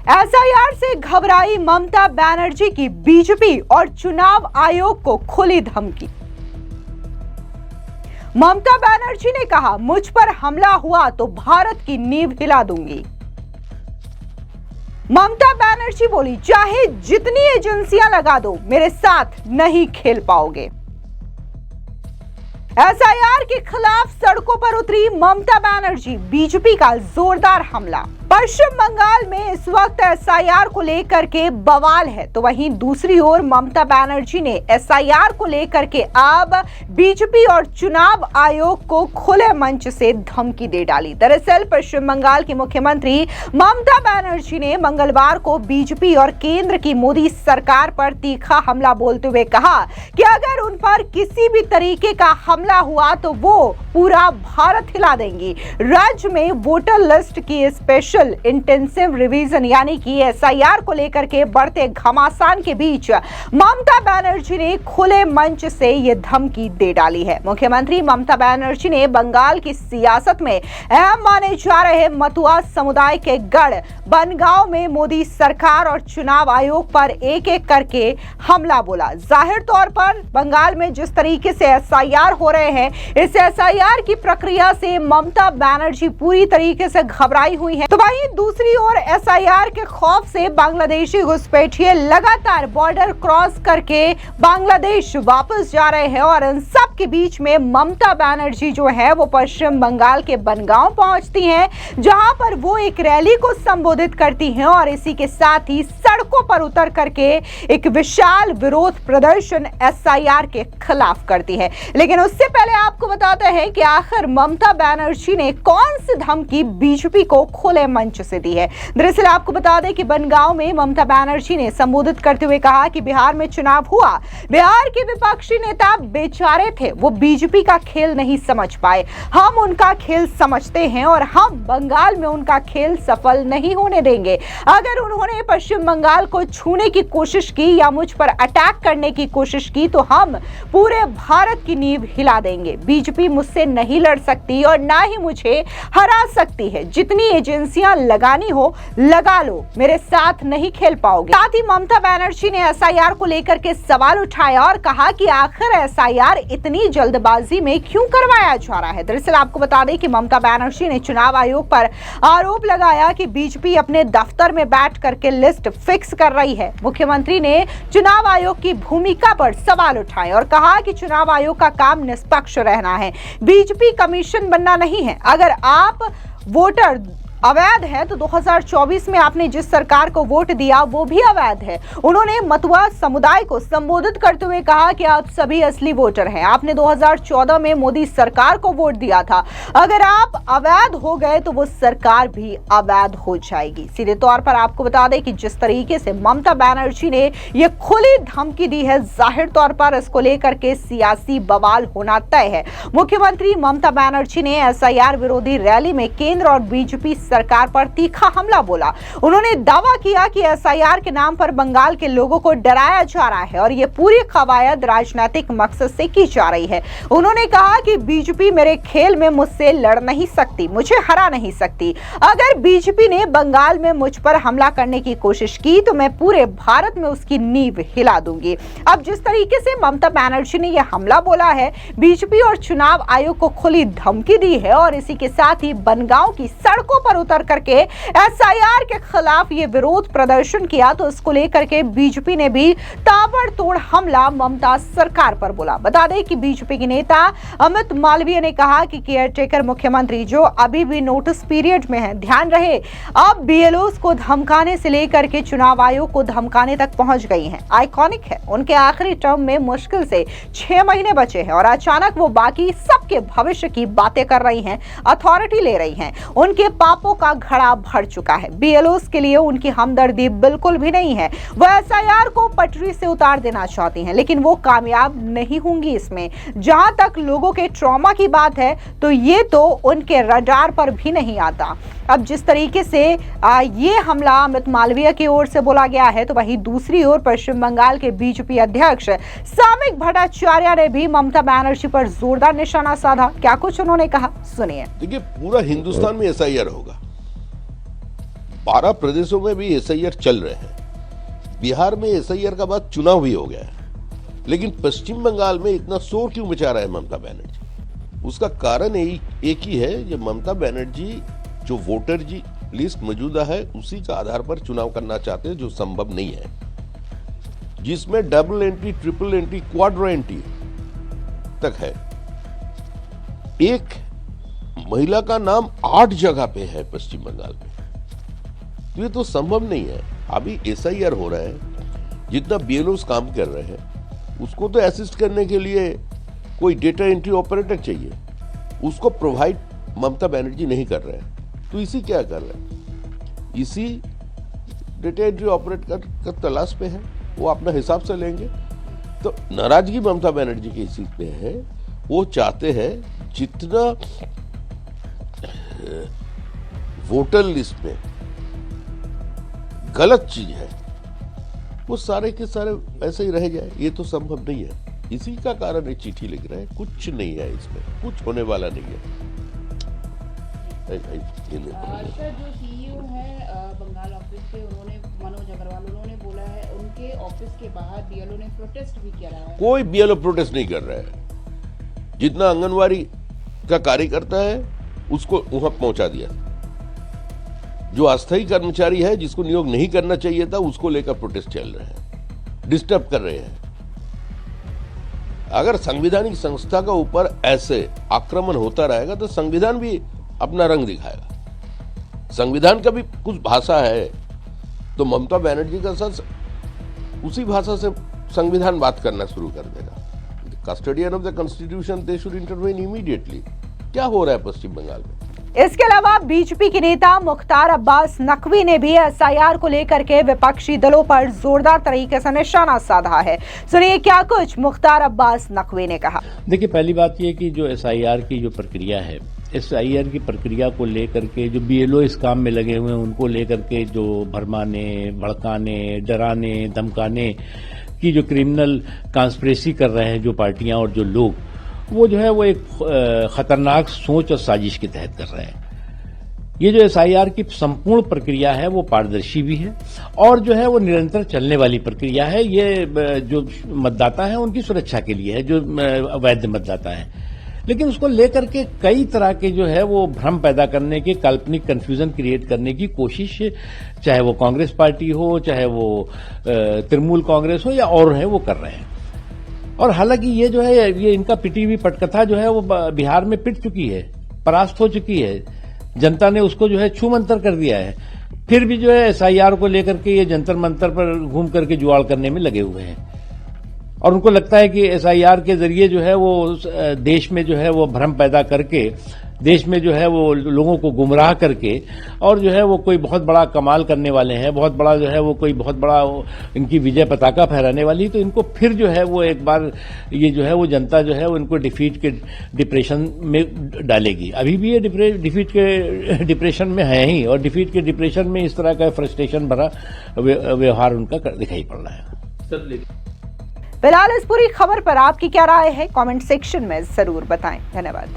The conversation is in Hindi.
एसआईआर से घबराई ममता बनर्जी की बीजेपी और चुनाव आयोग को खुली धमकी। ममता बनर्जी ने कहा, मुझ पर हमला हुआ तो भारत की नींव हिला दूंगी। ममता बनर्जी बोली, चाहे जितनी एजेंसियां लगा दो, मेरे साथ नहीं खेल पाओगे। एसआईआर के खिलाफ सड़कों पर उतरी ममता बनर्जी, बीजेपी का जोरदार हमला। पश्चिम बंगाल में इस वक्त एसआईआर को लेकर के बवाल है, तो वहीं दूसरी ओर ममता बनर्जी ने एसआईआर को लेकर के अब बीजेपी और चुनाव आयोग को खुले मंच से धमकी दे डाली। दरअसल पश्चिम बंगाल की मुख्यमंत्री ममता बनर्जी ने मंगलवार को बीजेपी और केंद्र की मोदी सरकार पर तीखा हमला बोलते हुए कहा कि अगर उन पर किसी भी तरीके का हमला हुआ तो वो पूरा भारत हिला देंगी। राज्य में वोटर लिस्ट की स्पेशल इंटेंसिव रिवीजन यानी कि एसआईआर को लेकर के बढ़ते घमासान के बीच ममता बनर्जी ने खुले मंच से ये धमकी दे डाली है। मुख्यमंत्री ममता बनर्जी ने बंगाल की सियासत में अहम माने जा रहे मतुआ समुदाय के गढ़ बनगांव में मोदी सरकार और चुनाव आयोग पर एक एक करके हमला बोला। जाहिर तौर पर बंगाल में जिस तरीके से एसआईआर हो रहे हैं, इस एसआईआर की प्रक्रिया से ममता बनर्जी पूरी तरीके से घबराई हुई है। तो वहीं दूसरी ओर एसआईआर के खौफ से बांग्लादेशी घुसपैठिए लगातार बॉर्डर क्रॉस करके बांग्लादेश वापस जा रहे हैं और इन सब के बीच में ममता बनर्जी जो है वो पश्चिम बंगाल के बनगांव पहुंचती हैं, जहां पर वो एक रैली को संबोधित करती हैं और इसी के साथ ही सड़कों पर उतर करके एक विशाल विरोध प्रदर्शन एसआईआर के खिलाफ करती है। लेकिन उससे पहले आपको बताते हैं कि आखिर ममता बनर्जी ने कौन सी धमकी बीजेपी को खुले मंच से दी है। दरअसल आपको बता दें कि बनगांव में ममता बनर्जी ने संबोधित करते हुए कहा कि बिहार में चुनाव हुआ, बिहार के विपक्षी नेता बेचारे थे, वो बीजेपी का खेल नहीं समझ पाए, हम उनका खेल समझते हैं और हम बंगाल में उनका खेल सफल नहीं होने देंगे। अगर उन्होंने पश्चिम बंगाल को छूने की कोशिश की या मुझ पर अटैक करने की कोशिश की तो हम पूरे भारत की नींव हिला देंगे। बीजेपी मुझसे नहीं लड़ सकती और ना ही मुझे हरा सकती है। जितनी एजेंसियां लगानी हो लगा लो, मेरे साथ नहीं खेल पाओगे। साथ ही ममता बनर्जी ने एसआईआर को लेकर के सवाल उठाया और कहा कि आखिर एसआईआर इतनी जल्दबाजी में क्यों करवाया जा रहा है। दरअसल आपको बता दें कि ममता बनर्जी ने चुनाव आयोग पर आरोप लगाया कि बीजेपी अपने दफ्तर में बैठ करके लिस्ट फिक्स कर रही है। मुख्यमंत्री ने चुनाव आयोग की भूमिका पर सवाल उठाए और कहा कि चुनाव आयोग का काम निष्पक्ष रहना है, बीजेपी कमीशन बनना नहीं है। अगर आप वोटर अवैध है तो 2024 में आपने जिस सरकार को वोट दिया वो भी अवैध है। उन्होंने मतुआ समुदाय को संबोधित करते हुए कहा कि आप सभी असली वोटर हैं, आपने 2014 में मोदी सरकार को वोट दिया था, अगर आप अवैध हो गए तो वो सरकार भी अवैध हो जाएगी। सीधे तौर पर आपको बता दें कि जिस तरीके से ममता बनर्जी ने ये खुली धमकी दी है, जाहिर तौर पर इसको लेकर के सियासी बवाल होना तय है। मुख्यमंत्री ममता बनर्जी ने एसआईआर विरोधी रैली में केंद्र और बीजेपी सरकार पर तीखा हमला बोला। उन्होंने दावा किया कि एसआईआर के नाम पर बंगाल के लोगों को डराया जा रहा है और ये पूरी कवायद राजनीतिक मकसद से की जा रही है। उन्होंने कहा कि बीजेपी मेरे खेल में मुझसे लड़ नहीं सकती, मुझे हरा नहीं सकती। अगर बीजेपी ने बंगाल में मुझ पर हमला करने की कोशिश की तो मैं पूरे भारत में उसकी नींव हिला दूंगी। अब जिस तरीके से ममता बनर्जी ने यह हमला बोला है, बीजेपी और चुनाव आयोग को खुली धमकी दी है और इसी के साथ ही बनगांव की सड़कों पर उतर करके एसआईआर के खिलाफ ये विरोध प्रदर्शन किया, तो इसको लेकर के बीजेपी ने भी ताबड़तोड़ हमला ममता सरकार पर बोला। बता दें कि बीजेपी के नेता अमित मालवीय ने कहा कि केयरटेकर मुख्यमंत्री जो अभी भी नोटिस पीरियड में है, ध्यान रहे अब बीएलओस को धमकाने से लेकर के चुनाव आयोग को धमकाने तक पहुंच गई हैं। आइकॉनिक है, उनके आखिरी टर्म में मुश्किल से 6 महीने बचे हैं और अचानक वो बाकी सबके भविष्य की बातें कर रही हैं, अथॉरिटी ले रही हैं। उनके पापों का घड़ा भर चुका है। बीएलओस के लिए उनकी हमदर्दी बिल्कुल भी नहीं है। वो एसआईआर को पटरी से उतार देना चाहती हैं, लेकिन वो कामयाब नहीं होंगी इसमें। जहां तक लोगों के ट्रॉमा की बात है तो ये तो उनके रडार पर भी नहीं आता। अब जिस तरीके से ये हमला अमित मालवीय की ओर से बोला गया है, तो वहीं दूसरी ओर पश्चिम बंगाल के बीजेपी अध्यक्ष सामिक भट्टाचार्य ने भी ममता बनर्जी पर जोरदार निशाना साधा। क्या कुछ उन्होंने कहा, सुनिए। देखिए, पूरा हिंदुस्तान में एसआईआर होगा, 12 प्रदेशों में भी एसआईआर चल रहे हैं। बिहार में एसआईआर का बाद चुनाव भी हो गया है, लेकिन पश्चिम बंगाल में इतना शोर क्यों मचा रहा है ममता बनर्जी? उसका कारण एक ही है, जो ममता बनर्जी जो वोटर जी लिस्ट मौजूदा है उसी का आधार पर चुनाव करना चाहते हैं, जो संभव नहीं है, जिसमें double entry, triple entry, Quadro entry तक है। एक महिला का नाम 8 जगह पे है पश्चिम बंगाल में, तो ये तो संभव नहीं है। अभी एसआईआर हो रहा है, जितना बीएलओस काम कर रहे हैं उसको तो असिस्ट करने के लिए कोई डेटा एंट्री ऑपरेटर चाहिए, उसको प्रोवाइड ममता बनर्जी नहीं कर रहे हैं। तो इसी क्या कर रहे हैं, इसी डेटा एंट्री ऑपरेटर का तलाश पे है, वो अपना हिसाब से लेंगे। तो नाराजगी ममता बनर्जी की इसी पे है, वो चाहते हैं जितना वोटर लिस्ट में गलत चीज है वो सारे के सारे ऐसे ही रह जाए। ये तो संभव नहीं है, इसी का कारण ये चिट्ठी लिख रहे हैं। कुछ नहीं है इसमें, कुछ होने वाला नहीं है। सर, जो सीईओ है बंगाल ऑफिस के, उन्होंने मनोज अग्रवाल, उन्होंने बोला है उनके ऑफिस के बाहर बीएलओ ने प्रोटेस्ट भी किया है। कोई बीएलओ प्रोटेस्ट नहीं कर रहा है। जितना आंगनवाड़ी का कार्यकर्ता है उसको वहां पहुंचा दिया। जो अस्थायी कर्मचारी है जिसको नियोग नहीं करना चाहिए था उसको लेकर प्रोटेस्ट चल रहे हैं, डिस्टर्ब कर रहे हैं। अगर संवैधानिक संस्था का ऊपर ऐसे आक्रमण होता रहेगा तो संविधान भी अपना रंग दिखाएगा। संविधान का भी कुछ भाषा है, तो ममता बनर्जी का साथ उसी भाषा से संविधान बात करना शुरू कर देगा। Custodian of the constitution they should intervene immediately. क्या हो रहा है पश्चिम बंगाल में? इसके अलावा बीजेपी के नेता मुख्तार अब्बास नकवी ने भी एसआईआर को लेकर के विपक्षी दलों पर जोरदार तरीके से निशाना साधा है। सुनिए क्या कुछ मुख्तार अब्बास नकवी ने कहा। देखिए, पहली बात यह कि जो एसआईआर की जो प्रक्रिया है, एसआईआर की प्रक्रिया को लेकर के जो बीएलओ इस काम में लगे हुए हैं उनको लेकर के जो भरमाने, भड़काने, डराने, धमकाने की जो क्रिमिनल कॉन्स्पिरेसी कर रहे हैं जो पार्टियां और जो लोग, वो जो है वो एक खतरनाक सोच और साजिश के तहत कर रहे हैं। ये जो एसआईआर की संपूर्ण प्रक्रिया है वो पारदर्शी भी है और जो है वो निरंतर चलने वाली प्रक्रिया है। ये जो मतदाता है उनकी सुरक्षा के लिए है, जो वैध मतदाता है। लेकिन उसको लेकर के कई तरह के जो है वो भ्रम पैदा करने के, काल्पनिक कंफ्यूजन क्रिएट करने की कोशिश, चाहे वो कांग्रेस पार्टी हो, चाहे वो तृणमूल कांग्रेस हो या और है, वो कर रहे हैं। और हालांकि ये जो है ये इनका पिटी हुई पटकथा जो है वो बिहार में पिट चुकी है, परास्त हो चुकी है। जनता ने उसको जो है छूमंतर कर दिया है। फिर भी जो है एसआईआर को लेकर के ये जंतर मंतर पर घूम करके जुआड़ करने में लगे हुए हैं और उनको लगता है कि एसआईआर के जरिए जो है वो देश में जो है वो भ्रम पैदा करके, देश में जो है वो लोगों को गुमराह करके और जो है वो कोई बहुत बड़ा कमाल करने वाले हैं, बहुत बड़ा जो है वो कोई बहुत बड़ा इनकी विजय पताका फहराने वाली। तो इनको फिर जो है वो एक बार ये जो है वो जनता जो है वो इनको डिफीट के डिप्रेशन में डालेगी। अभी भी ये डिफीट के डिप्रेशन में है ही, और डिफीट के डिप्रेशन में इस तरह का फ्रस्ट्रेशन भरा व्यवहार उनका दिखाई पड़ रहा है। फिलहाल इस पूरी खबर पर आपकी क्या राय है, कमेंट सेक्शन में जरूर बताएं। धन्यवाद।